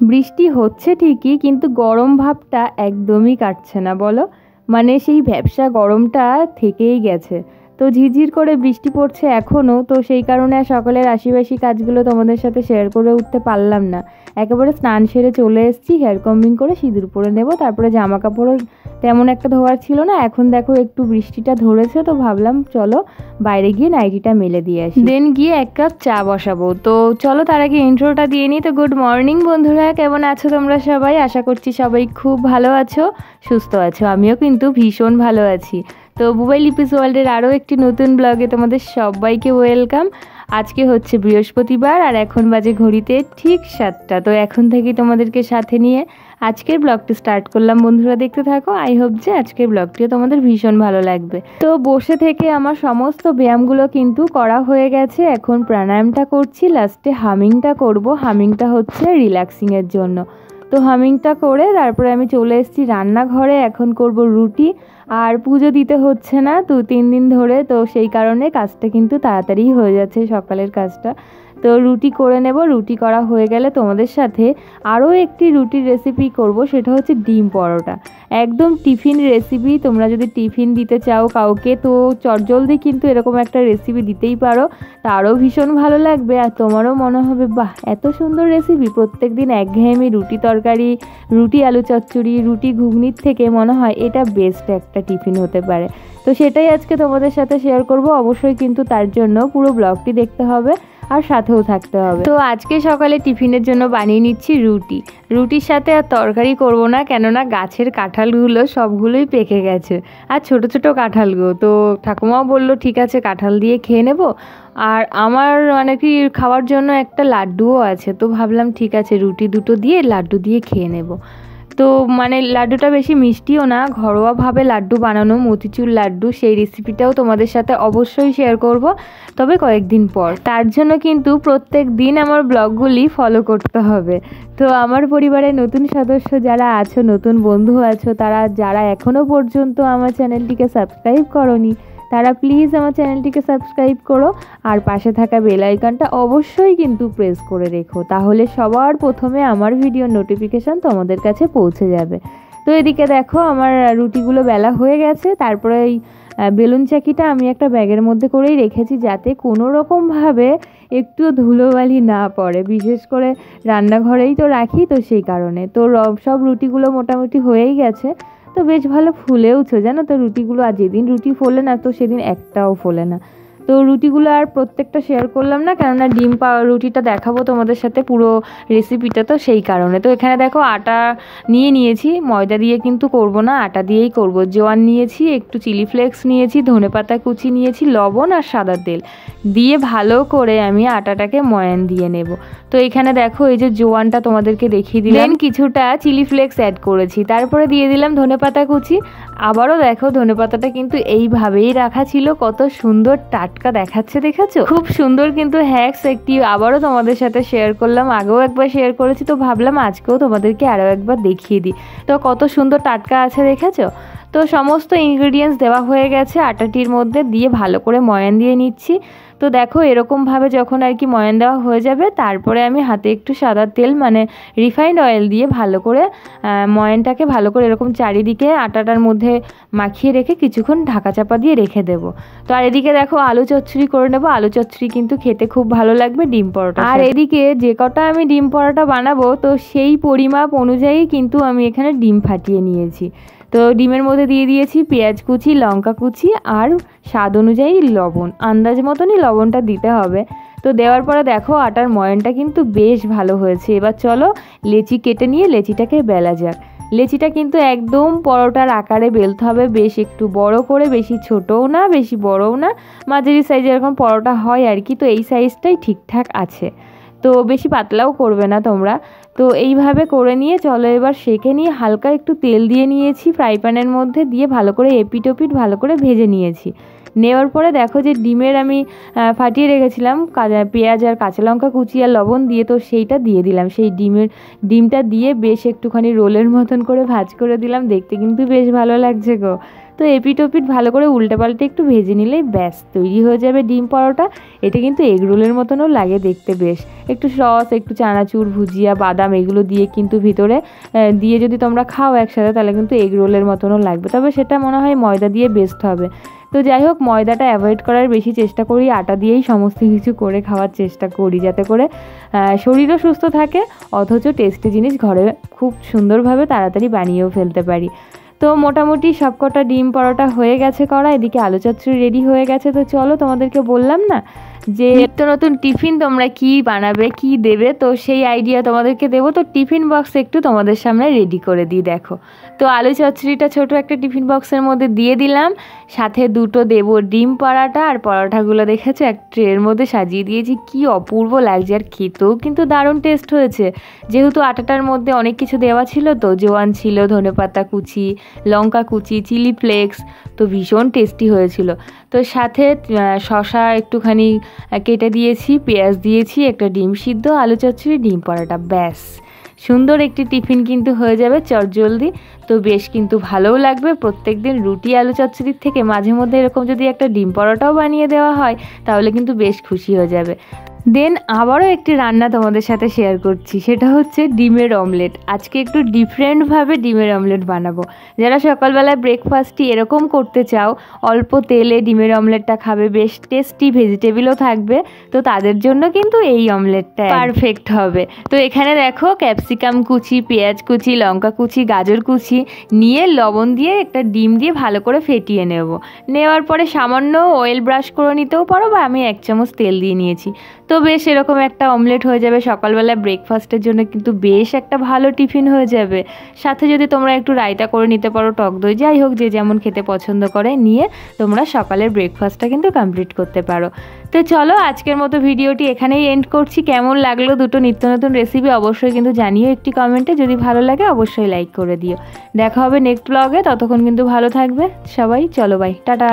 বৃষ্টি হচ্ছে ঠিকই, কিন্তু গরম ভাবটা একদমই কাটছে না বলো। মানে সেই ভ্যাপসা গরমটা থেকেই গেছে। তো ঝিরঝির করে বৃষ্টি পড়ছে এখনও, তো সেই কারণে আর সকালের আশিবাসি কাজগুলো তোমাদের সাথে শেয়ার করে উঠতে পারলাম না। একেবারে স্নান সেরে চলে এসেছি, হেয়ার কম্বিং করে সিঁদুর পরে নেব, তারপরে জামা কাপড়ও তেমন একটা ধোয়ার ছিল না। এখন দেখো একটু বৃষ্টিটা ধরেছে, তো ভাবলাম চলো বাইরে গিয়ে নাইটিটা মেলে দিয়ে আসি, দেন গিয়ে এক কাপ চা বসাবো। তো চলো তার আগে ইন্ট্রোটা দিয়ে নিই। তো গুড মর্নিং বন্ধুরা, কেমন আছো তোমরা সবাই? আশা করছি সবাই খুব ভালো আছো, সুস্থ আছো। আমিও কিন্তু ভীষণ ভালো আছি। তো বুবাই লিপিস ওয়ার্ল্ডের আরও একটি নতুন ব্লগে তোমাদের সবাইকে ওয়েলকাম। আজকে হচ্ছে বৃহস্পতিবার আর এখন বাজে ঘড়িতে ঠিক 7টা। তো এখন থেকেই তোমাদেরকে সাথে নিয়ে আজকের ব্লগটি স্টার্ট করলাম। বন্ধুরা দেখতে থাকো, আই হোপ যে আজকের ব্লগটিও তোমাদের ভীষণ ভালো লাগবে। তো বসে থেকে আমার সমস্ত ব্যায়ামগুলো কিন্তু করা হয়ে গেছে। এখন প্রাণায়ামটা করছি, লাস্টে হামিংটা করব। হামিংটা হচ্ছে রিল্যাক্সিংয়ের জন্য। তো হামিংটা করে তারপরে আমি চলে এসেছি রান্নাঘরে। এখন করব রুটি, আর পুজো দিতে হচ্ছে না 2-3 দিন ধরে, তো সেই কারণে কাজটা কিন্তু তাড়াতাড়ি হয়ে যাচ্ছে, সকালের কাজটা। তো রুটি করে নেব। রুটি করা হয়ে গেলে তোমাদের সাথে আরও একটি রুটির রেসিপি করব, সেটা হচ্ছে ডিম পরোটা। একদম টিফিন রেসিপি। তোমরা যদি টিফিন দিতে চাও কাউকে, তো চটজলদি কিন্তু এরকম একটা রেসিপি দিতেই পারো, তারও ভীষণ ভালো লাগবে। আর তোমারও মনে হবে বাহ, এত সুন্দর রেসিপি। প্রত্যেক দিন একঘেয়েমি রুটি তরকারি, রুটি আলু চচ্চড়ি, রুটি ঘুগনির থেকে মনে হয় এটা বেস্ট একটা টিফিন হতে পারে। তো সেটাই আজকে তোমাদের সাথে শেয়ার করব। অবশ্যই কিন্তু তার জন্য পুরো ব্লগটি দেখতে হবে আর সাথেও থাকতে হবে। তো আজকে সকালে টিফিনের জন্য বানিয়ে নিচ্ছি রুটি। রুটির সাথে আর তরকারি করব না, কেননা গাছের কাঁঠালগুলো সবগুলোই পেকে গেছে, আর ছোট ছোট কাঁঠালগুলো। তো ঠাকুমাও বলল ঠিক আছে কাঁঠাল দিয়ে খেয়ে নেব। আর আমার মানে কি খাওয়ার জন্য একটা লাড্ডুও আছে, তো ভাবলাম ঠিক আছে রুটি দুটো দিয়ে লাড্ডু দিয়ে খেয়ে নেব। তো মানে লাড্ডুটা বেশি মিষ্টিও না, ঘরোয়াভাবে লাড্ডু বানানো, মতিচুর লাড্ডু। সেই রেসিপিটাও তোমাদের সাথে অবশ্যই শেয়ার করব, তবে কয়েকদিন পর। তার জন্য কিন্তু প্রত্যেক দিন আমার ব্লগগুলি ফলো করতে হবে। তো আমার পরিবারের নতুন সদস্য যারা আছো, নতুন বন্ধু আছো, যারা এখনও পর্যন্ত আমার চ্যানেলটিকে সাবস্ক্রাইব করোনি, তারা প্লিজ আমার চ্যানেলটিকে সাবস্ক্রাইব করো, আর পাশে থাকা বেল আইকনটা অবশ্যই কিন্তু প্রেস করে রেখো, তাহলে সবার প্রথমে আমার ভিডিওর নোটিফিকেশান তোমাদের কাছে পৌঁছে যাবে। তো এদিকে দেখো আমার রুটিগুলো বেলা হয়ে গেছে। তারপরে এই বেলুন চাকিটা আমি একটা ব্যাগের মধ্যে করেই রেখেছি, যাতে কোনো রকমভাবে একটু ধুলোবালি না পড়ে। বিশেষ করে রান্নাঘরেই তো রাখি, তো সেই কারণে। তো সব রুটিগুলো মোটামুটি হয়েই গেছে। তো বেশ ভালো ফুলেওছো জানো তো রুটিগুলো। আর যেদিন রুটি ফোলে না, তো সেদিন একটাও ফোলে না। তো রুটিগুলো আর প্রত্যেকটা শেয়ার করলাম না, কেননা রুটিটা দেখাবো তোমাদের সাথে পুরো রেসিপিটা, তো সেই কারণে। তো এখানে দেখো আটা নিয়েছি, ময়দা দিয়ে কিন্তু করব না, আটা দিয়েই করব। জোয়ান নিয়েছি, একটু চিলি ফ্লেক্স নিয়েছি, ধনেপাতা কুচি নিয়েছি, লবণ আর সাদা তেল দিয়ে ভালো করে আমি আটাটাকে ময়ান দিয়ে নেব। তো এখানে দেখো এই যে জোয়ানটা তোমাদেরকে দেখিয়ে দিলাম, কিছুটা চিলি ফ্লেক্স অ্যাড করেছি, তারপরে দিয়ে দিলাম ধনেপাতা কুচি। আবারও দেখো ধনেপাতাটা কিন্তু এইভাবেই রাখা ছিল, কত সুন্দর টাটকা দেখাচ্ছে, দেখেছো? খুব সুন্দর কিন্তু হ্যাক্স একটি আবারও তোমাদের সাথে শেয়ার করলাম। আগেও একবার শেয়ার করেছি, তো ভাবলাম আজকেও তোমাদেরকে আরও একবার দেখিয়ে দিই। তো কত সুন্দর টাটকা আছে, দেখেছো? তো সমস্ত ইনগ্রেডিয়েন্টস দেওয়া হয়ে গেছে আটাটির মধ্যে, দিয়ে ভালো করে ময়ান দিয়ে নিচ্ছি। তো দেখো এরকমভাবে যখন আর কি ময়ান দেওয়া হয়ে যাবে, তারপরে আমি হাতে একটু সাদা তেল মানে রিফাইন্ড অয়েল দিয়ে ভালো করে ময়ানটাকে ভালো করে এরকম চারিদিকে আটাটার মধ্যে মাখিয়ে রেখে কিছুক্ষণ ঢাকা চাপা দিয়ে রেখে দেবো। তো আর এদিকে দেখো আলু চচ্চড়ি করে নেবো। আলু চচ্চড়ি কিন্তু খেতে খুব ভালো লাগবে ডিম পরোটা। আর এদিকে যে কটা আমি ডিম পরোটা বানাবো, তো সেই পরিমাপ অনুযায়ী কিন্তু আমি এখানে ডিম ফাটিয়ে নিয়েছি। তো ডিমের মধ্যে দিয়ে দিয়েছি পেঁয়াজ কুচি, লঙ্কা কুচি, আর স্বাদ অনুযায়ী লবণ। আন্দাজ মতনই লবণটা দিতে হবে। তো দেওয়ার পরে দেখো আটার ময়ানটা কিন্তু বেশ ভালো হয়েছে। এবার চলো লেচি কেটে নিয়ে লেচিটাকে বেলা যাক। লেচিটা কিন্তু একদম পরোটার আকারে বেলতে হবে, বেশ একটু বড় করে, বেশি ছোটও না বেশি বড়ও না, মাঝারি সাইজে এরকম পরোটা হয় আর কি। তো এই সাইজটাই ঠিকঠাক আছে, তো বেশি পাতলাও করবে না তোমরা। তো এইভাবে করে নিয়ে চলো এবার সেঁকে নিয়ে হালকা একটু তেল দিয়ে নিয়েছি ফ্রাই প্যানের মধ্যে, দিয়ে ভালো করে এপিট ওপিট ভালো করে ভেজে নিয়েছি। নেওয়ার পরে দেখো যে ডিমের আমি ফাটিয়ে রেখেছিলাম পেঁয়াজ আর কাঁচা লঙ্কা কুচি আর লবণ দিয়ে, তো সেইটা দিয়ে দিলাম। সেই ডিমটা দিয়ে বেশ একটুখানি রোলের মতন করে ভাজ করে দিলাম, দেখতে কিন্তু বেশ ভালো লাগছে গো। তো এপিট ওপিট ভালো করে উল্টে পাল্টে একটু ভেজে নিলেই ব্যাস তৈরি হয়ে যাবে ডিম পরোটা। এটা কিন্তু এগ রোলের মতনও লাগে দেখতে বেশ। একটু সস, একটু চানাচুর, ভুজিয়া, বাদাম এগুলো দিয়ে কিন্তু ভিতরে দিয়ে যদি তোমরা খাও একসাথে তাহলে কিন্তু এগ রোলের মতনও লাগবে, তবে সেটা মনে হয় ময়দা দিয়ে বেস্ট হবে। তো যাই হোক, ময়দাটা অ্যাভয়েড করার বেশি চেষ্টা করি, আটা দিয়েই সমস্ত কিছু করে খাওয়ার চেষ্টা করি যাতে করে শরীরও সুস্থ থাকে অথচ টেস্টি জিনিস ঘরে খুব সুন্দরভাবে তাড়াতাড়ি বানিয়েও ফেলতে পারি। তো মোটামুটি সবকটা ডিম পরোটা হয়ে গেছে করা, এদিকে আলু চচ্চড়ি রেডি হয়ে গেছে। তো চলো, তোমাদেরকে বললাম না যে নিত্য নতুন টিফিন তোমরা কি বানাবে, কি দেবে, তো সেই আইডিয়া তোমাদেরকে দেবো। তো টিফিন বক্স একটু তোমাদের সামনে রেডি করে দিই, দেখো। তো আলু চচ্চড়িটা ছোট একটা টিফিন বক্সের মধ্যে দিয়ে দিলাম, সাথে দুটো দেবো ডিম পরাটা, আর পরোটাগুলো দেখেছো এক ট্রের মধ্যে সাজিয়ে দিয়েছি, কি অপূর্ব লাগছে, আর খেতেও কিন্তু দারুণ টেস্ট হয়েছে। যেহেতু আটাটার মধ্যে অনেক কিছু দেওয়া ছিল, তো জোয়ান ছিল, ধনেপাতা কুচি, লঙ্কা কুচি, চিলি ফ্লেক্স, তো ভীষণ টেস্টি হয়েছিল। তো সাথে শসা একটুখানি কেটে দিয়েছি, পেঁয়াজ দিয়েছি, একটা ডিম সিদ্ধ, আলু চচ্চড়ি, ডিম পরোটা, ব্যাস সুন্দর একটি টিফিন কিন্তু হয়ে যাবে চটজলদি। তো বেশ কিন্তু ভালোও লাগবে। প্রত্যেক দিন রুটি আলু চচ্চড়ির থেকে মাঝে মধ্যে এরকম যদি একটা ডিম পরোটাও বানিয়ে দেওয়া হয় তাহলে কিন্তু বেশ খুশি হয়ে যাবে। দেন আবারও একটি রান্না তোমাদের সাথে শেয়ার করছি, সেটা হচ্ছে ডিমের অমলেট। আজকে একটু ডিফারেন্টভাবে ডিমের অমলেট বানাবো। যারা সকালবেলায় ব্রেকফাস্টটি এরকম করতে চাও, অল্প তেলে ডিমের অমলেটটা খাবে, বেশ টেস্টি, ভেজিটেবলও থাকবে, তো তাদের জন্য কিন্তু এই অমলেটটা পারফেক্ট হবে। তো এখানে দেখো ক্যাপসিকাম কুচি, পেঁয়াজ কুচি, লঙ্কা কুচি, গাজর কুচি নিয়ে লবণ দিয়ে একটা ডিম দিয়ে ভালো করে ফেটিয়ে নেওয়ার পরে সামান্য অয়েল ব্রাশ করে নিতেও পারো, বা আমি 1 চামচ তেল দিয়ে নিয়েছি। তো বেশ এরকম একটা অমলেট হয়ে যাবে সকালবেলা ব্রেকফাস্টের জন্য, কিন্তু বেশ একটা ভালো টিফিন হয়ে যাবে। সাথে যদি তোমরা একটু রায়তা করে নিতে পারো, টক দই, যাই হোক যে যেমন খেতে পছন্দ করে নিয়ে তোমরা সকালের ব্রেকফাস্টটা কিন্তু কমপ্লিট করতে পারো। তো চলো, আজকের মতো ভিডিওটি এখানেই এন্ড করছি। কেমন লাগলো দুটো নিত্য নতুন রেসিপি অবশ্যই কিন্তু জানিও একটি কমেন্টে, যদি ভালো লাগে অবশ্যই লাইক করে দিও। দেখা হবে নেক্সট ব্লগে, ততক্ষণ কিন্তু ভালো থাকবে সবাই। চলো বাই, টাটা।